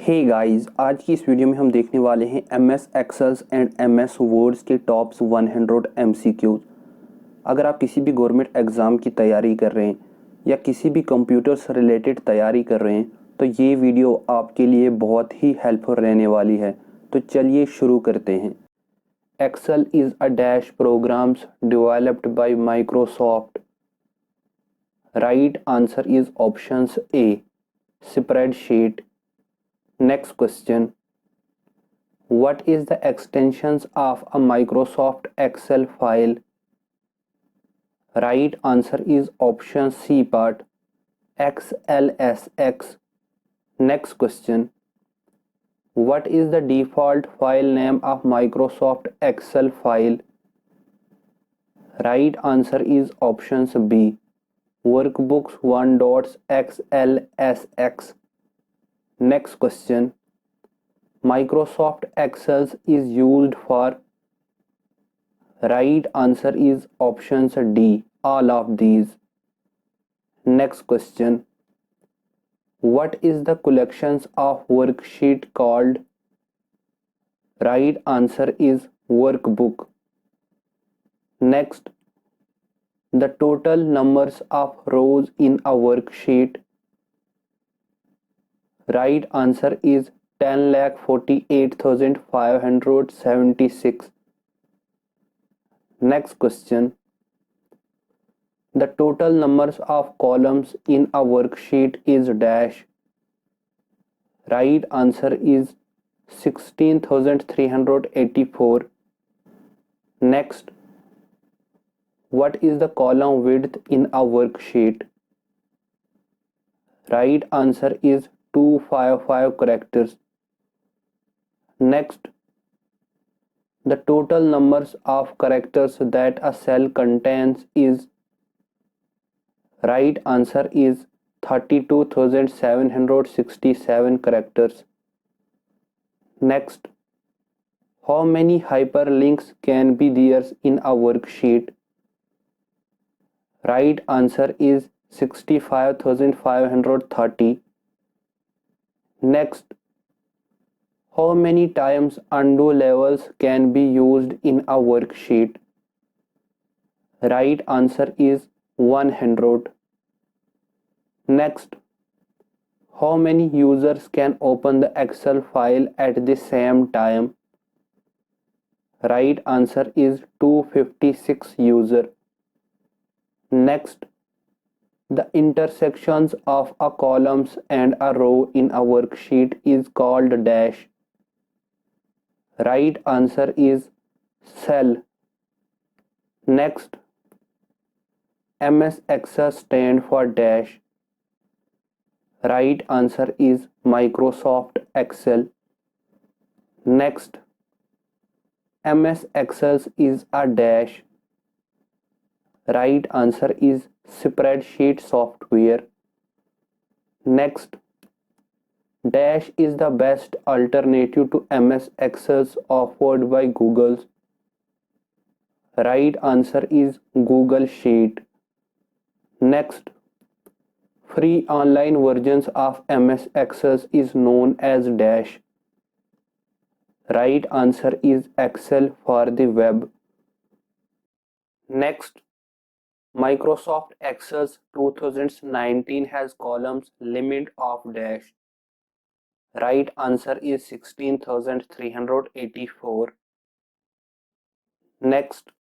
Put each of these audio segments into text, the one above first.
Hey guys, आज की इस वीडियो में हम देखने वाले हैं एमएस एक्सेल्स एंड एमएस वर्ड्स के टॉप्स 100 एमसीक्यूज। अगर आप किसी भी गवर्नमेंट एग्ज़ाम की तैयारी कर रहे हैं या किसी भी कंप्यूटर से रिलेटेड तैयारी कर रहे हैं तो ये वीडियो आपके लिए बहुत ही हेल्पफुल रहने वाली है। तो चलिए शुरू करते हैं। Excel is a dash programs developed by Microsoft. Right answer is options A, spreadsheet. Next question. What is the extensions of a Microsoft Excel file? Right answer is option C part, XLSX. Next question. What is the default file name of Microsoft Excel file? Right answer is option B, workbooks1.xlsx. Next question. Microsoft Excel is used for. Right answer is option D, all of these. Next question. What is the collections of worksheet called? Right answer is workbook. Next. The total numbers of rows in a worksheet. Right answer is 10,48,576. Next question. The total numbers of columns in a worksheet is dash. Right answer is 16,384. Next. What is the column width in a worksheet? Right answer is 255 characters. Next. The total numbers of characters that a cell contains is. Right answer is 32,767 characters. Next. How many hyperlinks can be there in a worksheet? Right answer is 65,530. Next. How many times undo levels can be used in a worksheet? Right answer is 100. Next. How many users can open the Excel file at the same time? Right answer is 256 users. Next. The intersections of a columns and a row in a worksheet is called dash. Right answer is cell. Next. MS Access stand for dash. Right answer is Microsoft Excel. Next. MS Excel is a dash. Right answer is spreadsheet software. Next. Dash is the best alternative to MS Excel offered by Google. Right answer is Google Sheet. Next. Free online versions of MS Excel is known as dash. Right answer is Excel for the web. Next. Microsoft Excel 2019 has columns limit of dash. Right answer is 16,384. Next.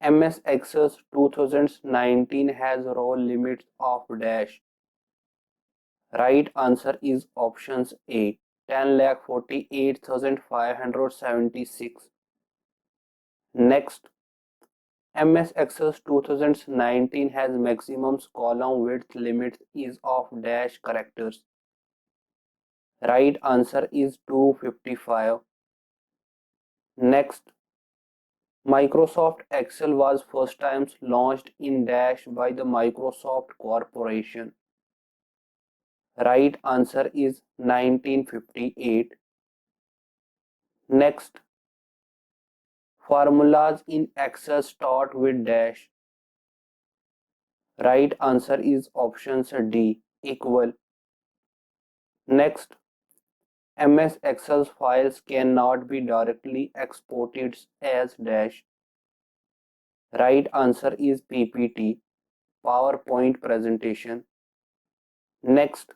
MS Excel 2019 has row limits of dash. Right answer is options A, 10,48,576. Next. MS Excel 2019 has maximum column width limit is of dash characters. Right answer is 255. Next. Microsoft Excel was first time launched in dash by the Microsoft Corporation. Right answer is 1958. Next. Formulas in Excel start with dash. Right answer is option D, equal. Next. MS Excel files cannot be directly exported as dash. Right answer is PPT, PowerPoint presentation. Next,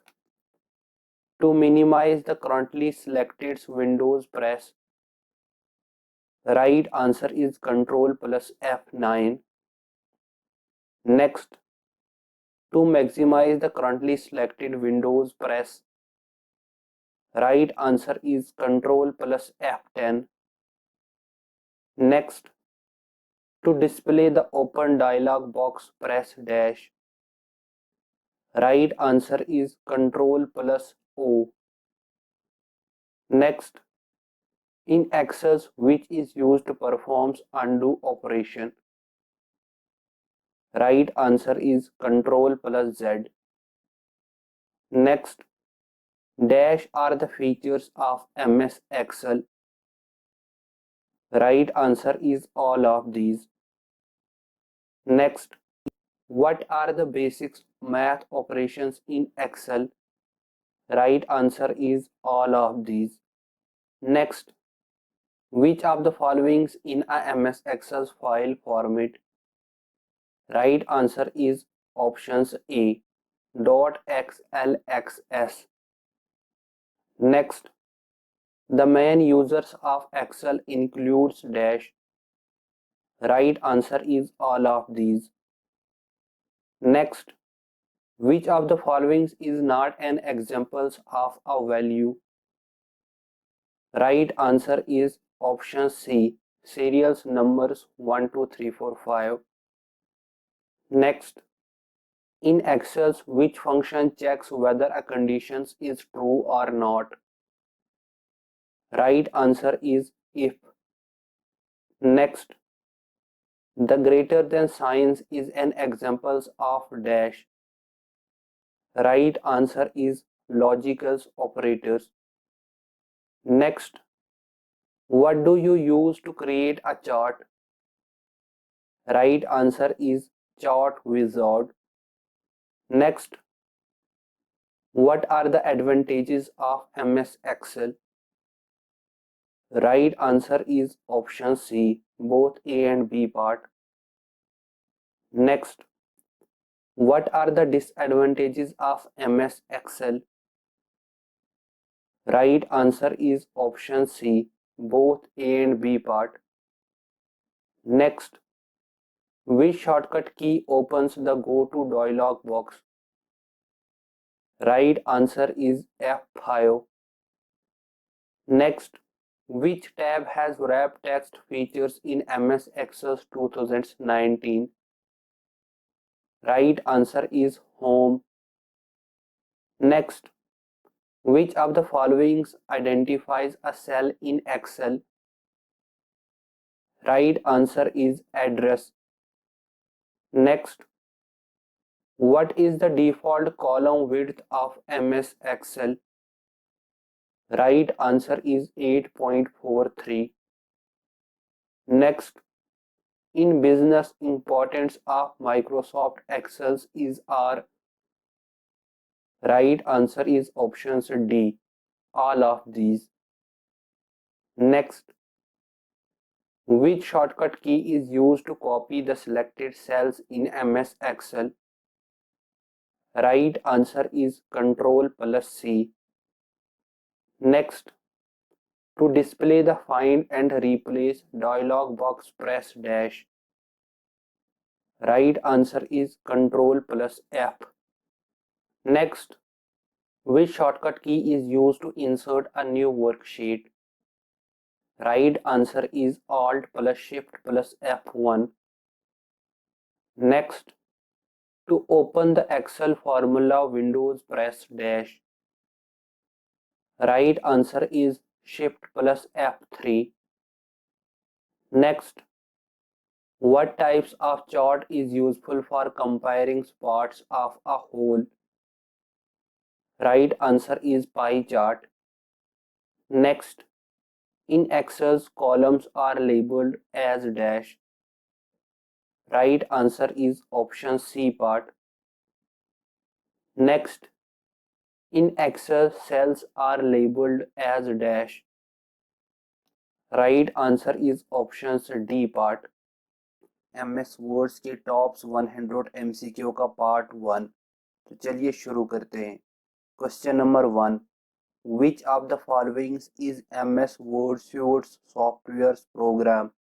to minimize the currently selected windows, press. Right answer is Control plus F9. Next, to maximize the currently selected windows, press. Right answer is Control plus F10. Next, to display the open dialog box, press dash. Right answer is Control plus O. Next, in Access, which is used to perform undo operation. Right answer is Control plus Z. Next, dash are the features of MS Excel. Right answer is all of these. Next, what are the basics math operations in Excel? Right answer is all of these. Next, which of the following in a MS Excel file format? Right answer is options A, .xlxs. Next, the main users of Excel includes dash. Right answer is all of these. Next, which of the following is not an example of a value? Right answer is option C, serials numbers 1, 2, 3, 4, 5. Next, in Excel, which function checks whether a condition is true or not? Right answer is if. Next, the greater than signs is an example of dash. Right answer is logical operators. Next, what do you use to create a chart? Right answer is chart wizard. Next, what are the advantages of MS Excel? Right answer is option C, both A and B part. Next, what are the disadvantages of MS Excel? Right answer is option C, both A and B part. Next, which shortcut key opens the Go to dialog box? Right answer is F5. Next, which tab has wrap text features in MS Excel 2019? Right answer is Home. Next, which of the following identifies a cell in Excel? Right answer is Address. Next, what is the default column width of MS Excel? Right answer is 8.43. Next, in business, importance of Microsoft Excel is R. Right answer is options D, all of these. Next, which shortcut key is used to copy the selected cells in MS Excel? Right answer is Control plus C. Next, to display the find and replace dialog box, press dash. Right answer is Control plus F. Next, which shortcut key is used to insert a new worksheet? Right answer is Alt plus Shift plus F1. Next, to open the Excel formula windows, press dash. Right answer is Shift plus F3. Next, what types of chart is useful for comparing parts of a whole? Right answer is pie chart. Next, in Excel, columns are labeled as dash. Right answer is option C part. Next, In Excel, cells are labeled as dash. Right answer is option D part. MS words के tops 100 MCQ का part 1। तो चलिए शुरू करते हैं। Question number 1, which of the following is MS Word suites software program?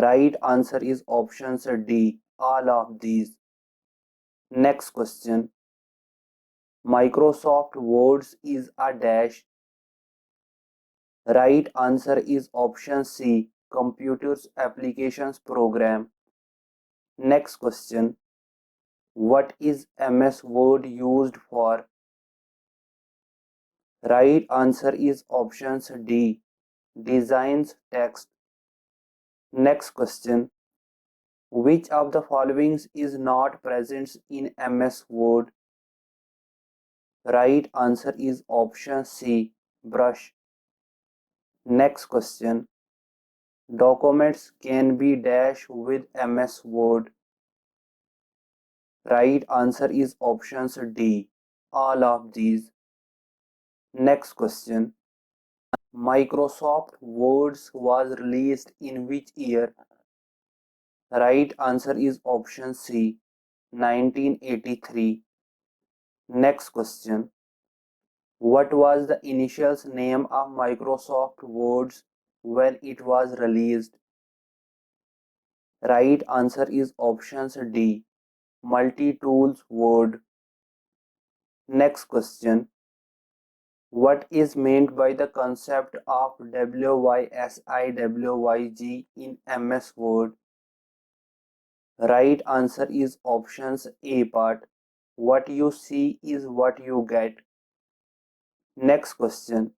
Right answer is option D, all of these. Next question, Microsoft Words is a dash. Right answer is option C, computers applications program. Next question, what is MS Word used for? Right answer is option D, designs text. Next question, which of the following is not present in MS Word? Right answer is option C, brush. Next question, documents can be dash with MS Word. Right answer is option D, all of these. Next question, Microsoft Word was released in which year? Right answer is option C, 1983. Next question, what was the initial name of Microsoft Word when it was released? Right answer is option D, Multi-Tools Word. Next question, what is meant by the concept of WYSIWYG in MS Word? Right answer is options A part. What you see is what you get. Next question,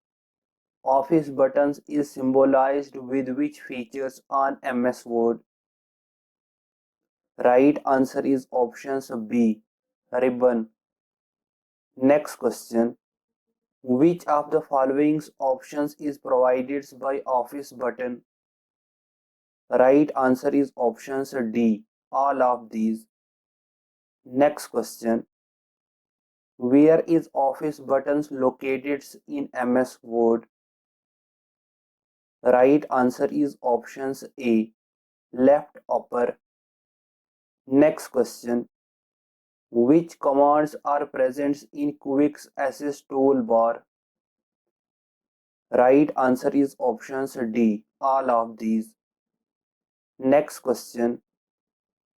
Office buttons is symbolized with which features on MS Word? Right answer is option B, ribbon. Next question, which of the following options is provided by Office button? Right answer is option D, all of these. Next question, where is Office buttons located in MS Word? Right answer is option A, left upper. Next question, which commands are present in Quick Access Toolbar? Right answer is option D, all of these. Next question,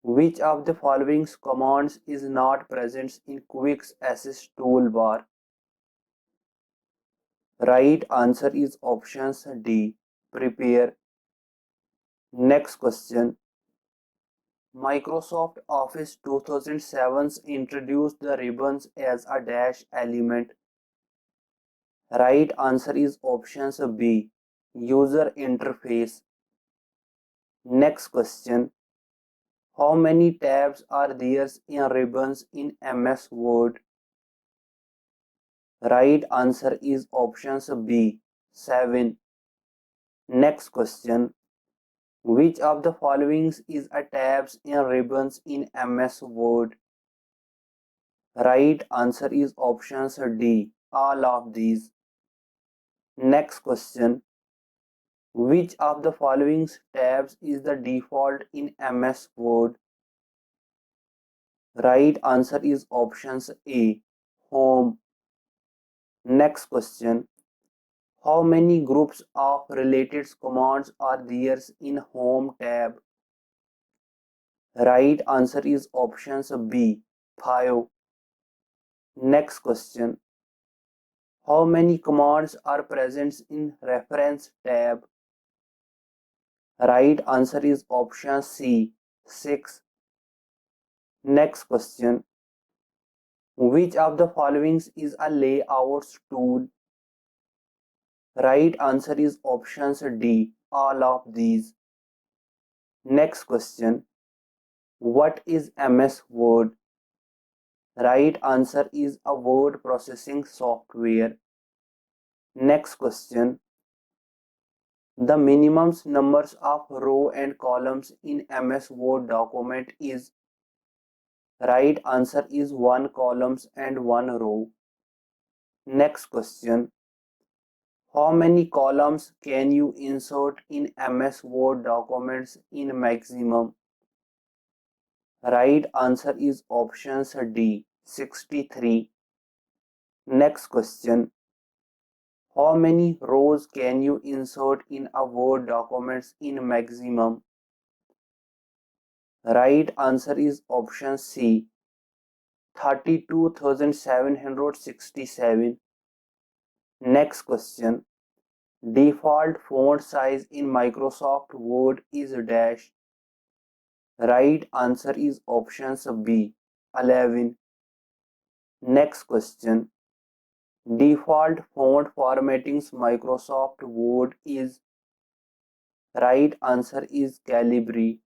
which of the following commands is not present in Quick Access Toolbar? Right answer is option D, prepare. Next question, Microsoft Office 2007 introduced the ribbons as a dash element. Right answer is option B, user interface. Next question, how many tabs are there in ribbons in MS Word? Right answer is option B, 7. Next question, which of the following is a tabs in ribbons in MS Word? Right answer is option D, all of these. Next question, which of the following tabs is the default in MS Word? Right answer is option A, home. Next question, how many groups of related commands are there in home tab? Right answer is option B, 5. Next question, how many commands are present in reference tab? Right answer is option C, 6. Next question, which of the following is a layouts tool? Right answer is option D, all of these. Next question, what is MS Word? Right answer is a word processing software. Next question, the minimum numbers of row and columns in MS Word document is? Right answer is 1 columns and 1 row. Next question. How many columns can you insert in MS Word documents in maximum? Right answer is options D, 63. Next question. How many rows can you insert in a Word documents in maximum? Right answer is option C, 32,767. Next question. Default font size in Microsoft Word is dash. Right answer is options B, 11. Next question. Default font formattings Microsoft Word is. Right answer is Calibri.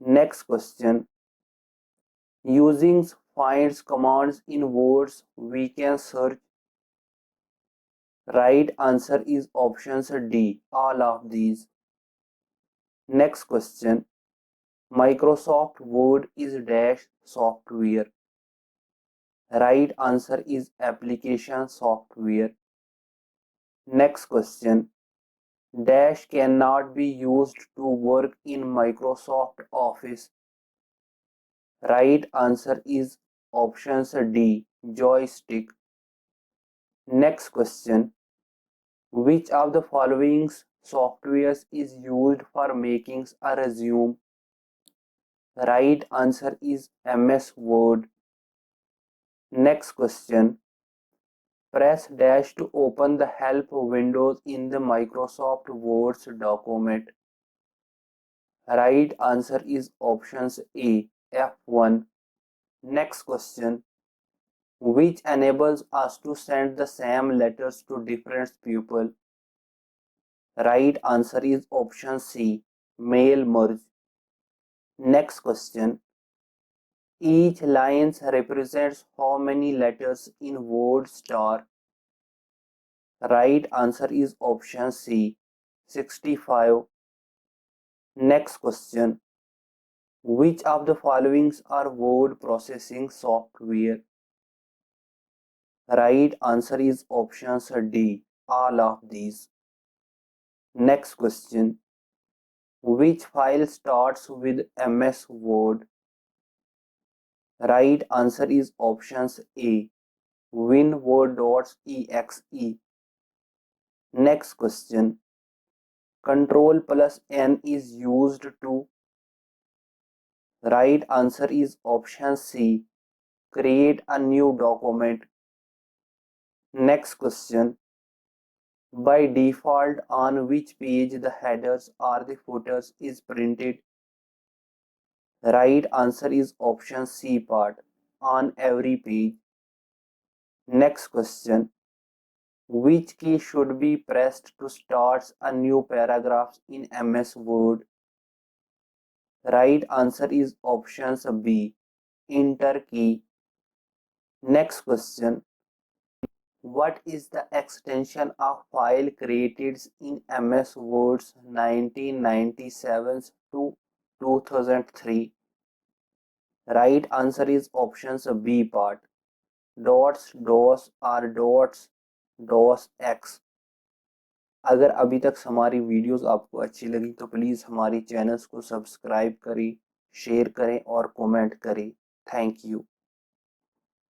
Next question. Using finds commands in words we can search. Right answer is options D, all of these. Next question. Microsoft Word is dash software. Right answer is application software. Next question. Dash cannot be used to work in Microsoft Office. Right answer is options D, joystick. Next question. Which of the following softwares is used for making a resume? Right answer is MS Word. Next question. Press dash to open the help windows in the Microsoft Word document. Right answer is options A, F1. Next question. Which enables us to send the same letters to different people? Right answer is option C, mail merge. Next question. Each line represents how many letters in WordStar? Right answer is option C, 65. Next question. Which of the following are word processing software? Right answer is options D, all of these. Next question. Which file starts with MS Word? Right answer is options A, winword.exe. Next question. Control plus N is used to. Right answer is option C, create a new document. Next question. By default, on which page the headers or the footers is printed? Right answer is option C part, on every page. Next question. Which key should be pressed to start a new paragraph in MS Word? Right answer is options B, enter key. Next question. What is the extension of file created in MS Word 1997 to 2003? Right answer is options B part, dots, dos और dots, dos x. अगर अभी तक हमारी videos आपको अच्छी लगी तो please हमारी चैनल्स को सब्सक्राइब करें, शेयर करें और कमेंट करें। Thank you.